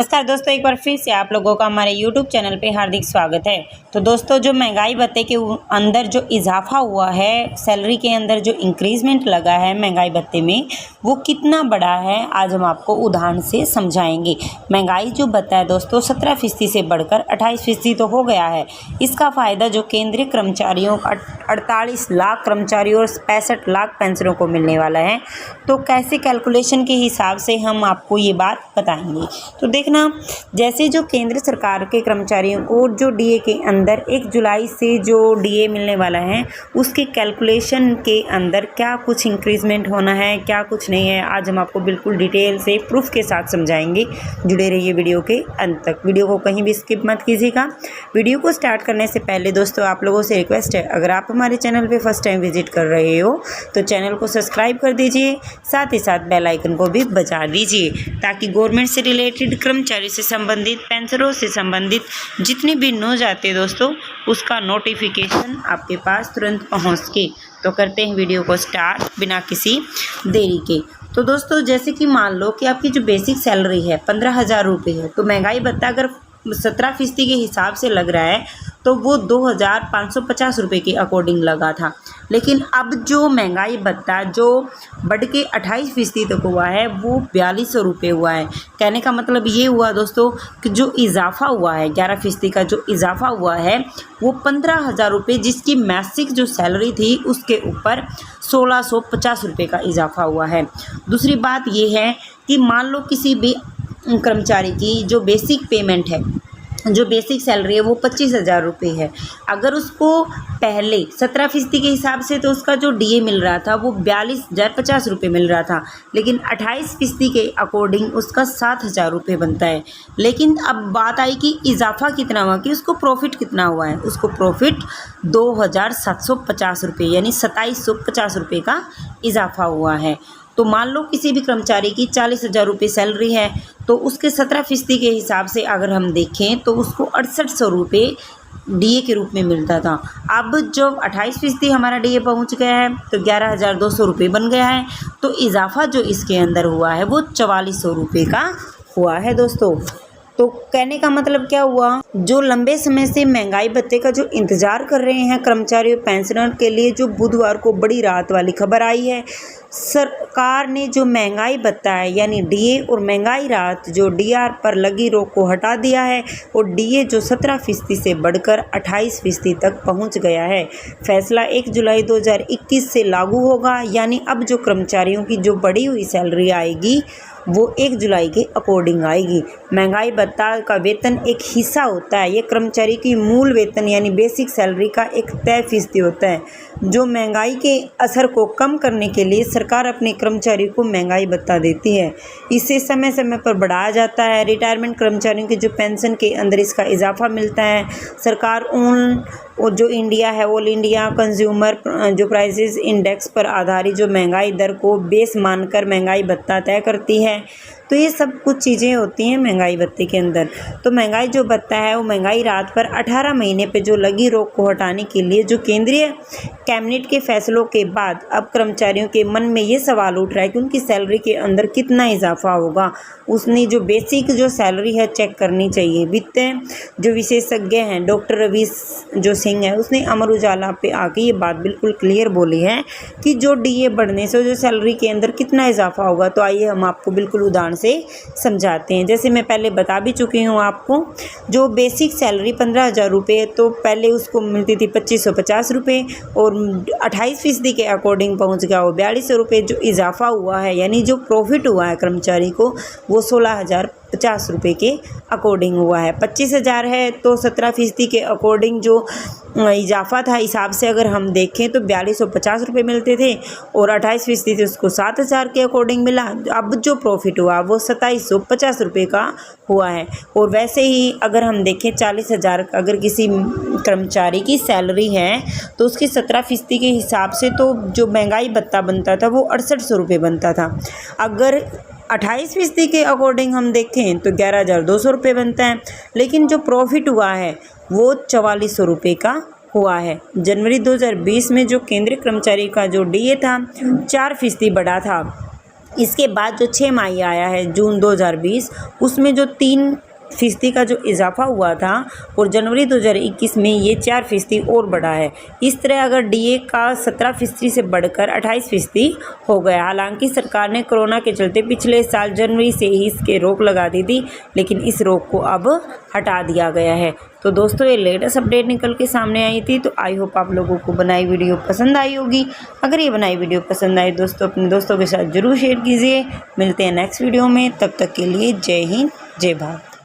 नमस्कार दोस्तों, एक बार फिर से आप लोगों का हमारे YouTube चैनल पे हार्दिक स्वागत है। तो दोस्तों, जो महंगाई भत्ते के अंदर जो इजाफा हुआ है, सैलरी के अंदर जो इंक्रीजमेंट लगा है महंगाई भत्ते में, वो कितना बड़ा है आज हम आपको उदाहरण से समझाएंगे। महंगाई जो भत्ता है दोस्तों 17% से बढ़कर 28% तो हो गया है। इसका फ़ायदा जो केंद्रीय कर्मचारियों 48 लाख कर्मचारियों और 65 लाख पेंशनरों को मिलने वाला है। तो कैसे कैलकुलेशन के हिसाब से हम आपको ये बात बताएंगे। तो देखना, जैसे जो केंद्र सरकार के कर्मचारियों को जो डीए के अंदर 1 जुलाई से जो डीए मिलने वाला है, उसके कैलकुलेशन के अंदर क्या कुछ इंक्रीजमेंट होना है, क्या कुछ नहीं है, आज हम आपको बिल्कुल डिटेल से प्रूफ के साथ समझाएंगे। जुड़े रहिए वीडियो के अंत तक। वीडियो को कहीं भी स्किप मत कीजिएगा। वीडियो को स्टार्ट करने से पहले दोस्तों आप लोगों से रिक्वेस्ट है, अगर आप हमारे चैनल पे फर्स्ट टाइम विजिट कर रहे हो तो चैनल को सब्सक्राइब कर दीजिए, साथ ही साथ बेल आइकन को भी बजा दीजिए, ताकि गवर्नमेंट से रिलेटेड, कर्मचारी से संबंधित, पेंशनरों से संबंधित जितनी भी न्यूज़ आती है दोस्तों, उसका नोटिफिकेशन आपके पास तुरंत पहुंच के। तो करते हैं वीडियो को स्टार्ट बिना किसी देरी के। तो दोस्तों, जैसे कि मान लो कि आपकी जो बेसिक सैलरी है 15,000 रुपये है, तो महंगाई भत्ता अगर 17% के हिसाब से लग रहा है तो वो 2,550 रुपये के अकॉर्डिंग लगा था। लेकिन अब जो महंगाई भत्ता जो बढ़ के 28% तक हुआ है वो 4200 रुपये हुआ है। कहने का मतलब ये हुआ दोस्तों कि जो इजाफा हुआ है 11% का जो इजाफा हुआ है वो 15,000 रुपये, जिसकी मासिक जो सैलरी थी उसके ऊपर 1,650 रुपये का इजाफा हुआ है। दूसरी बात ये है कि मान लो किसी भी कर्मचारी की जो बेसिक पेमेंट है, जो बेसिक सैलरी है वो 25,000 रुपये है। अगर उसको पहले 17% के हिसाब से तो उसका जो डीए मिल रहा था वो 42,050 रुपये मिल रहा था, लेकिन 28% के अकॉर्डिंग उसका 7,000 रुपये बनता है। लेकिन अब बात आई कि इजाफा कितना हुआ, कि उसको प्रॉफिट कितना हुआ है। उसको प्रॉफिट 2,750 रुपये यानी 2,750 रुपये का इजाफा हुआ है। तो मान लो किसी भी कर्मचारी की 40,000 रुपये सैलरी है, तो उसके 17% के हिसाब से अगर हम देखें तो उसको 6800 रुपये डीए के रूप में मिलता था। अब जब 28% हमारा डीए पहुंच गया है तो 11,200 रुपये बन गया है। तो इजाफा जो इसके अंदर हुआ है वो 4400 रुपये का हुआ है दोस्तों। तो कहने का मतलब क्या हुआ, जो लंबे समय से महंगाई भत्ते का जो इंतज़ार कर रहे हैं कर्मचारी और पेंशनर के लिए, जो बुधवार को बड़ी राहत वाली खबर आई है। सरकार ने जो महंगाई भत्ता है यानी डीए और महंगाई राहत जो डीआर पर लगी रोक को हटा दिया है, और डीए जो 17% से बढ़कर 28% तक पहुंच गया है। फैसला 1 जुलाई 2021 से लागू होगा, यानी अब जो कर्मचारियों की जो बढ़ी हुई सैलरी आएगी वो 1 जुलाई के अकॉर्डिंग आएगी। महंगाई भत्ता का वेतन एक हिस्सा होता है, ये कर्मचारी की मूल वेतन यानी बेसिक सैलरी का एक तय फीसदी होता है। जो महंगाई के असर को कम करने के लिए सरकार अपने कर्मचारियों को महंगाई भत्ता देती है। इसे समय समय पर बढ़ाया जाता है। रिटायरमेंट कर्मचारियों की जो पेंशन के अंदर इसका इजाफा मिलता है। सरकार और जो इंडिया है, ऑल इंडिया कंज्यूमर जो प्राइसेस इंडेक्स पर आधारित जो महंगाई दर को बेस मानकर महंगाई भत्ता तय करती है। तो ये सब कुछ चीज़ें होती हैं महंगाई भत्ते के अंदर। तो महंगाई जो भत्ता है वो महंगाई राहत पर 18 महीने पे जो लगी रोक को हटाने के लिए जो केंद्रीय कैबिनेट के फैसलों के बाद अब कर्मचारियों के मन में ये सवाल उठ रहा है कि उनकी सैलरी के अंदर कितना इजाफा होगा। उसने जो बेसिक जो सैलरी है चेक करनी चाहिए। वित्त जो विशेषज्ञ हैं डॉक्टर रवि जो सिंह है, उसने अमर उजाला पे आके ये बात बिल्कुल क्लियर बोली है कि जो डीए बढ़ने से जो सैलरी के अंदर कितना इजाफा होगा। तो आइए हम आपको बिल्कुल उदाहरण से समझाते हैं। जैसे मैं पहले बता भी चुकी हूँ आपको, जो बेसिक सैलरी 15,000 रुपये, तो पहले उसको मिलती थी 2,550 रुपये, और 28% के अकॉर्डिंग पहुँच गया वो 4200 रुपये। जो इजाफा हुआ है यानी जो प्रॉफिट हुआ है कर्मचारी को वो 16,050 रुपये के अकॉर्डिंग हुआ है। 25,000 है तो 17% के अकॉर्डिंग जो इजाफा था हिसाब से अगर हम देखें तो 4,250 रुपये मिलते थे, और 28% उसको 7,000 के अकॉर्डिंग मिला। अब जो प्रॉफिट हुआ वो 2,750 रुपये का हुआ है। और वैसे ही अगर हम देखें 40,000 अगर किसी कर्मचारी की सैलरी है तो उसके 17% के हिसाब से तो जो महंगाई भत्ता बनता था वो 6,800 रुपये बनता था। अगर 28% के अकॉर्डिंग हम देखें तो 11,200 रुपये बनता है। लेकिन जो प्रॉफिट हुआ है वो 4,400 रुपये का हुआ है। जनवरी 2020 में जो केंद्रीय कर्मचारी का जो डीए था 4% बढ़ा था, इसके बाद जो 6 माही आया है जून 2020, उसमें जो 3% का जो इजाफा हुआ था और जनवरी 2021 में ये 4% और बढ़ा है। इस तरह अगर डीए का 17% से बढ़कर 28% हो गया। हालांकि सरकार ने कोरोना के चलते पिछले साल जनवरी से ही इसके रोक लगा दी थी, लेकिन इस रोक को अब हटा दिया गया है। तो दोस्तों, ये लेटेस्ट अपडेट निकल के सामने आई थी। तो आई होप आप लोगों को बनाई वीडियो पसंद आई होगी। अगर ये बनाई वीडियो पसंद आए दोस्तों, अपने दोस्तों के साथ ज़रूर शेयर कीजिए। मिलते हैं नेक्स्ट वीडियो में, तब तक के लिए जय हिंद, जय भारत।